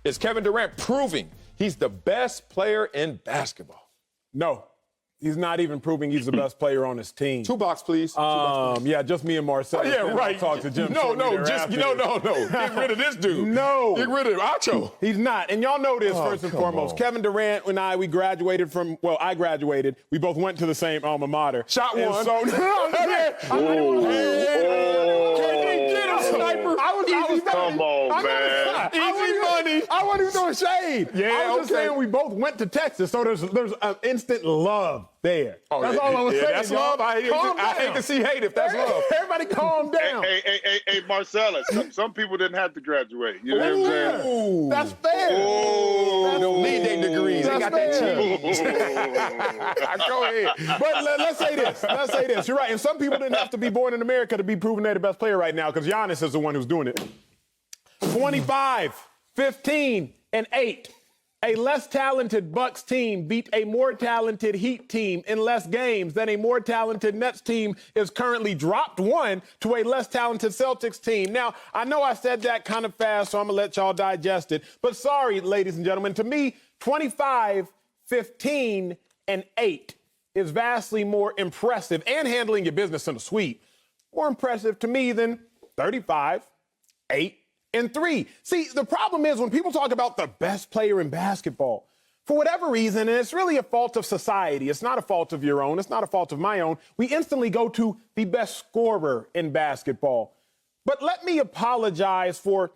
Is Kevin Durant proving he's the best player in basketball? No. He's not even proving he's the best player on his team. Two box, please. Yeah, just me and Marcellus. Yeah, right. Talk to Jim. No. Get rid of this dude. No. Get rid of Acho. He's not. And y'all know this first and foremost. On. Kevin Durant and I, we graduated from, well, I graduated. We both went to the same alma mater. Shot one. So, sniper. Come on, man. Easy money. I wasn't even doing shade. Yeah, I was just saying we both went to Texas, so there's an instant love there. That's all I was saying. That's love. I hate to see hate if that's love. Everybody calm down. Hey, Marcellus, some people didn't have to graduate. You know what I'm saying? That's fair. They don't need their degrees. They got that cheese. Go ahead. But let's say this. You're right. And some people didn't have to be born in America to be proven they're the best player right now, because Giannis is the one who's doing it. 25, 15, and 8. A less talented Bucks team beat a more talented Heat team in less games than a more talented Nets team is currently dropped one to a less talented Celtics team. Now, I know I said that kind of fast, so I'm going to let y'all digest it. But sorry, ladies and gentlemen, to me, 25, 15, and 8 is vastly more impressive, and handling your business in a sweep, more impressive to me than 35, 8, and 3. See, the problem is when people talk about the best player in basketball, for whatever reason, and it's really a fault of society, it's not a fault of your own, it's not a fault of my own, we instantly go to the best scorer in basketball. But let me apologize for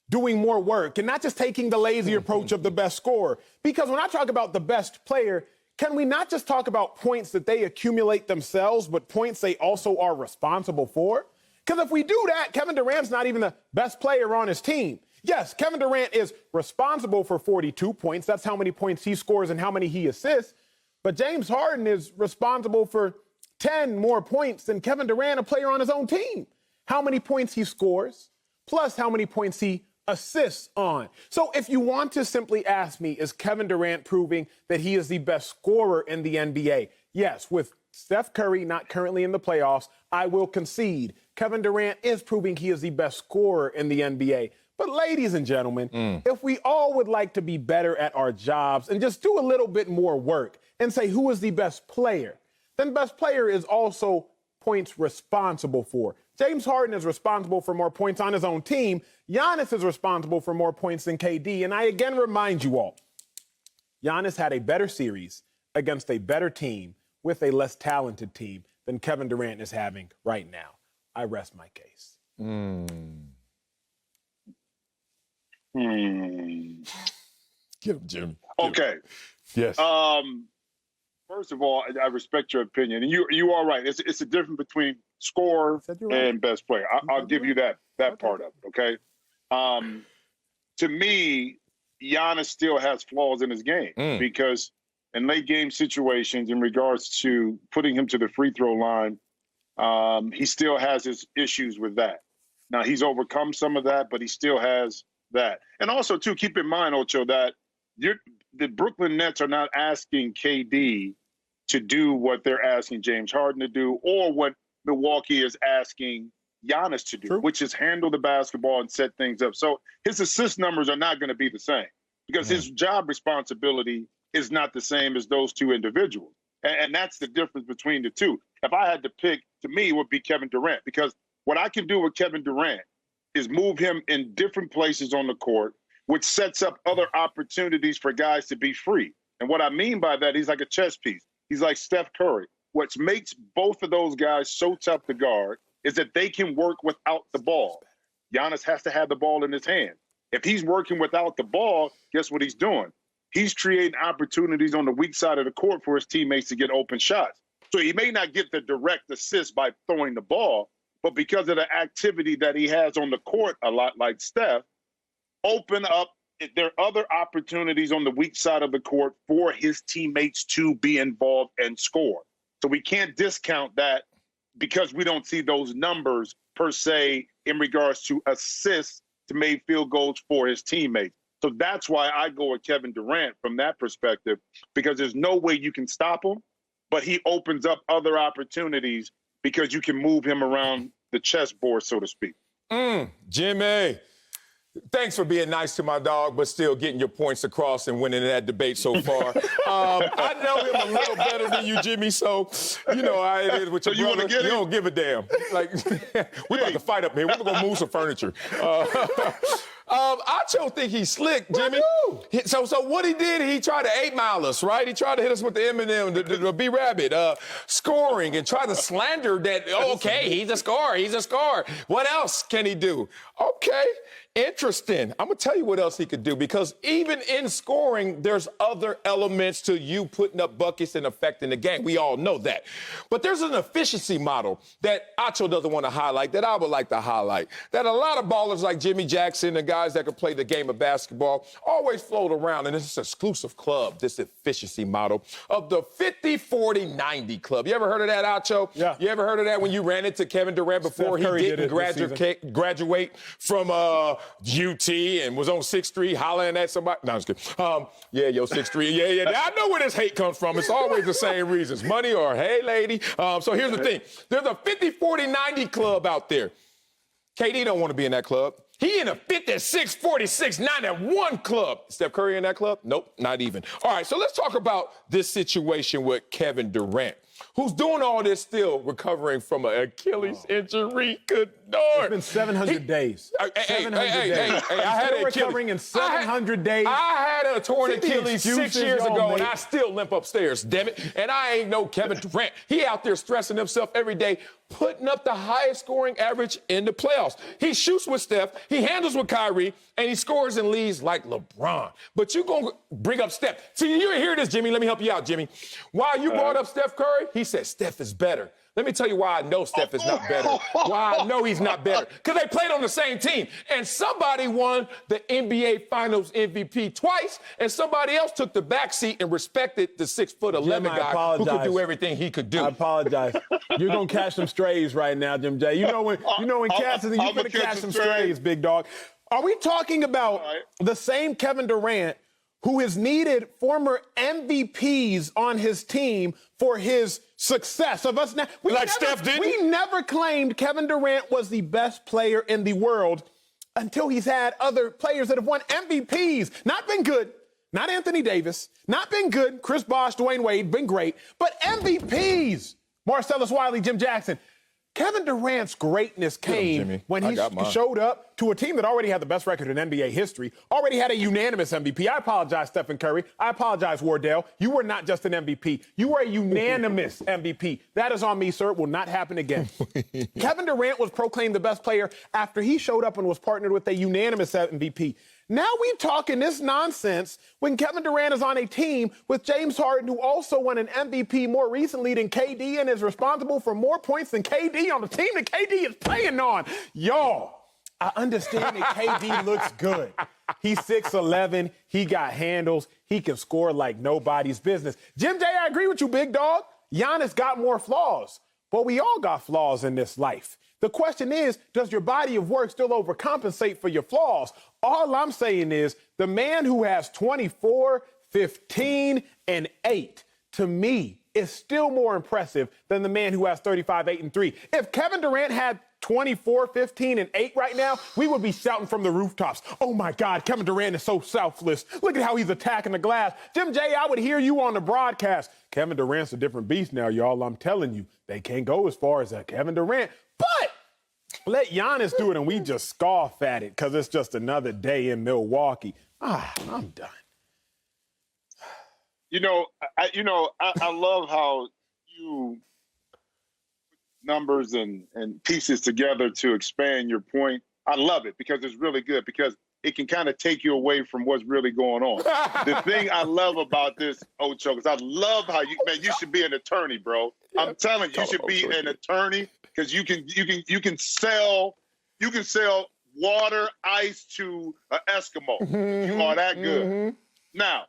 doing more work and not just taking the lazy approach of the best scorer. Because when I talk about the best player, can we not just talk about points that they accumulate themselves, but points they also are responsible for? Because if we do that, Kevin Durant's not even the best player on his team. Yes, Kevin Durant is responsible for 42 points. That's how many points he scores and how many he assists. But James Harden is responsible for 10 more points than Kevin Durant, a player on his own team. How many points he scores, plus how many points he assists on. So if you want to simply ask me, is Kevin Durant proving that he is the best scorer in the NBA? Yes, with Steph Curry not currently in the playoffs, I will concede Kevin Durant is proving he is the best scorer in the NBA. But ladies and gentlemen, if we all would like to be better at our jobs and just do a little bit more work and say who is the best player, then best player is also points responsible for. James Harden is responsible for more points on his own team. Giannis is responsible for more points than KD. And I again remind you all, Giannis had a better series against a better team with a less talented team than Kevin Durant is having right now. I rest my case. Give him, Jimmy. Okay. Yes. First of all, I respect your opinion, and you are right. It's a difference between scorer and best player. I'll give you that part of it. Okay. To me, Giannis still has flaws in his game because in late game situations, in regards to putting him to the free throw line, he still has his issues with that. Now, he's overcome some of that, but he still has that. And also, too, keep in mind, Ocho, that the Brooklyn Nets are not asking KD to do what they're asking James Harden to do or what Milwaukee is asking Giannis to do, which is handle the basketball and set things up. So his assist numbers are not going to be the same because his job responsibility is not the same as those two individuals. And that's the difference between the two. If I had to pick, to me, it would be Kevin Durant, because what I can do with Kevin Durant is move him in different places on the court, which sets up other opportunities for guys to be free. And what I mean by that, he's like a chess piece. He's like Steph Curry. What makes both of those guys so tough to guard is that they can work without the ball. Giannis has to have the ball in his hand. If he's working without the ball, guess what he's doing? He's creating opportunities on the weak side of the court for his teammates to get open shots. So he may not get the direct assist by throwing the ball, but because of the activity that he has on the court, a lot like Steph, open up. There are other opportunities on the weak side of the court for his teammates to be involved and score. So we can't discount that because we don't see those numbers per se in regards to assists to make field goals for his teammates. So that's why I go with Kevin Durant from that perspective, because there's no way you can stop him, but he opens up other opportunities because you can move him around the chessboard, so to speak. Jimmy, Thanks for being nice to my dog, but still getting your points across and winning that debate so far. I know him a little better than you, Jimmy, so you know how it is with your brother. You don't give a damn. Like, we're about to fight up here. We're going to move some furniture. Acho think he's slick, Jimmy. So what he did, he tried to 8-mile us, right? He tried to hit us with the Emmanuel, the B-Rabbit, scoring, and try to slander that, okay, he's a scorer. What else can he do? Okay, interesting. I'm going to tell you what else he could do, because even in scoring, there's other elements to you putting up buckets and affecting the game. We all know that. But there's an efficiency model that Acho doesn't want to highlight, that I would like to highlight, that a lot of ballers like Jimmy Jackson and guys that can play the game of basketball always float around, and it's an exclusive club, this efficiency model of the 50-40-90 club. You ever heard of that, Acho? Yeah. You ever heard of that when you ran into Kevin Durant before he didn't graduate from UT and was on 6'3", hollering at somebody? No, I'm just kidding. Yeah, yo, 6'3". Yeah. I know where this hate comes from. It's always the same reasons. Money or, hey, lady. So here's the thing. There's a 50-40-90 club out there. KD don't want to be in that club. He in a 56-46-91 club. Steph Curry in that club? Nope, not even. All right, so let's talk about this situation with Kevin Durant, who's doing all this still recovering from an Achilles injury. Good Lord. It's been 700 days. 700 days. I had still recovering in 700 days. I had a torn Achilles 6 years ago, and I still limp upstairs, damn it. And I ain't no Kevin Durant. He out there stressing himself every day, putting up the highest scoring average in the playoffs. He shoots with Steph, he handles with Kyrie, and he scores and leads like LeBron. But you gonna bring up Steph. See, you hear this, Jimmy. Let me help you out, Jimmy. Why you brought up Steph Curry? He said Steph is better. Let me tell you why I know Steph is not better. Why I know he's not better. Because they played on the same team. And somebody won the NBA Finals MVP twice, and somebody else took the backseat and respected the 6'11" guy who could do everything he could do. I apologize. You're going to catch some strays right now, Jim J. You know when cats is, you're going to catch some strays, big dog. Are we talking about the same Kevin Durant who has needed former MVPs on his team for his success of us now? Steph did. We never claimed Kevin Durant was the best player in the world until he's had other players that have won MVPs. Not been good. Not Anthony Davis. Not been good. Chris Bosh, Dwayne Wade, been great. But MVPs. Marcellus, Wiley, Jim Jackson. Kevin Durant's greatness came when he showed up to a team that already had the best record in NBA history, already had a unanimous MVP. I apologize, Stephen Curry. I apologize, Wardell. You were not just an MVP. You were a unanimous MVP. That is on me, sir. It will not happen again. Kevin Durant was proclaimed the best player after he showed up and was partnered with a unanimous MVP. Now we talking this nonsense when Kevin Durant is on a team with James Harden, who also won an MVP more recently than KD and is responsible for more points than KD on the team that KD is playing on. Y'all, I understand that KD looks good. He's 6'11", he got handles, he can score like nobody's business. Jim J, I agree with you, big dog. Giannis got more flaws, but we all got flaws in this life. The question is, does your body of work still overcompensate for your flaws? All I'm saying is the man who has 24, 15, and 8, to me, is still more impressive than the man who has 35, 8, and 3. If Kevin Durant had 24, 15, and 8 right now, we would be shouting from the rooftops, oh, my God, Kevin Durant is so selfless. Look at how he's attacking the glass. Jim J, I would hear you on the broadcast. Kevin Durant's a different beast now, y'all. I'm telling you, they can't go as far as Kevin Durant. But let Giannis do it and we just scoff at it because it's just another day in Milwaukee. I'm done. I love how you numbers and pieces together to expand your point. I love it because it's really good because it can kind of take you away from what's really going on. The thing I love about this, Ocho, is I love how you should be an attorney, bro. I'm telling you, you should be an attorney because you can sell water, ice to an Eskimo. You are that good. Now,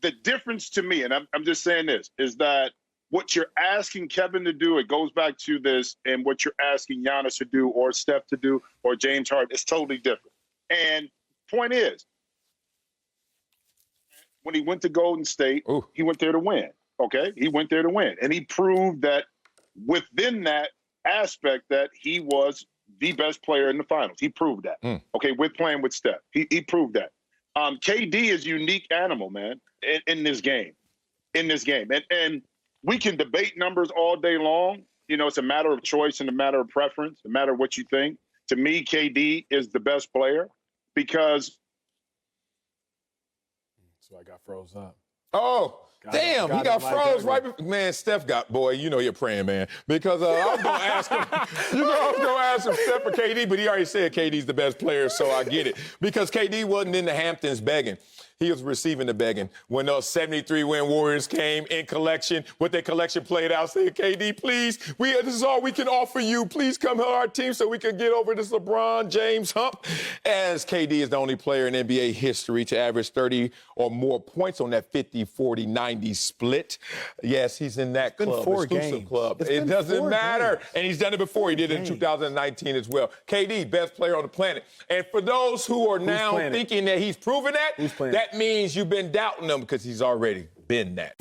the difference to me, and I'm just saying this, is that what you're asking Kevin to do, it goes back to this, and what you're asking Giannis to do or Steph to do or James Harden, is totally different. And point is, when he went to Golden State, he went there to win, okay? He went there to win. And he proved that within that aspect that he was the best player in the finals. He proved that. Okay, with playing with Steph. He proved that. KD is a unique animal, man, in this game. In this game. And we can debate numbers all day long. You know, it's a matter of choice and a matter of preference, a matter of what you think. To me, KD is the best player because. So I got froze up. Oh, damn, he got froze right before. Man, Steph got, boy, you know you're praying, man. Because I was going to ask him, I was going to ask him Steph or KD, but he already said KD's the best player, so I get it. Because KD wasn't in the Hamptons begging. He was receiving the begging. When those 73-win Warriors came in collection, what their collection played out, saying, KD, please, this is all we can offer you. Please come help our team so we can get over this LeBron James hump. As KD is the only player in NBA history to average 30 or more points on that 50, 40, 90 split. Yes, he's in that club, exclusive club. It doesn't matter. And he's done it before. He did it in 2019 as well. KD, best player on the planet. And for those who are now thinking that he's proven that, that means you've been doubting him because he's already been that.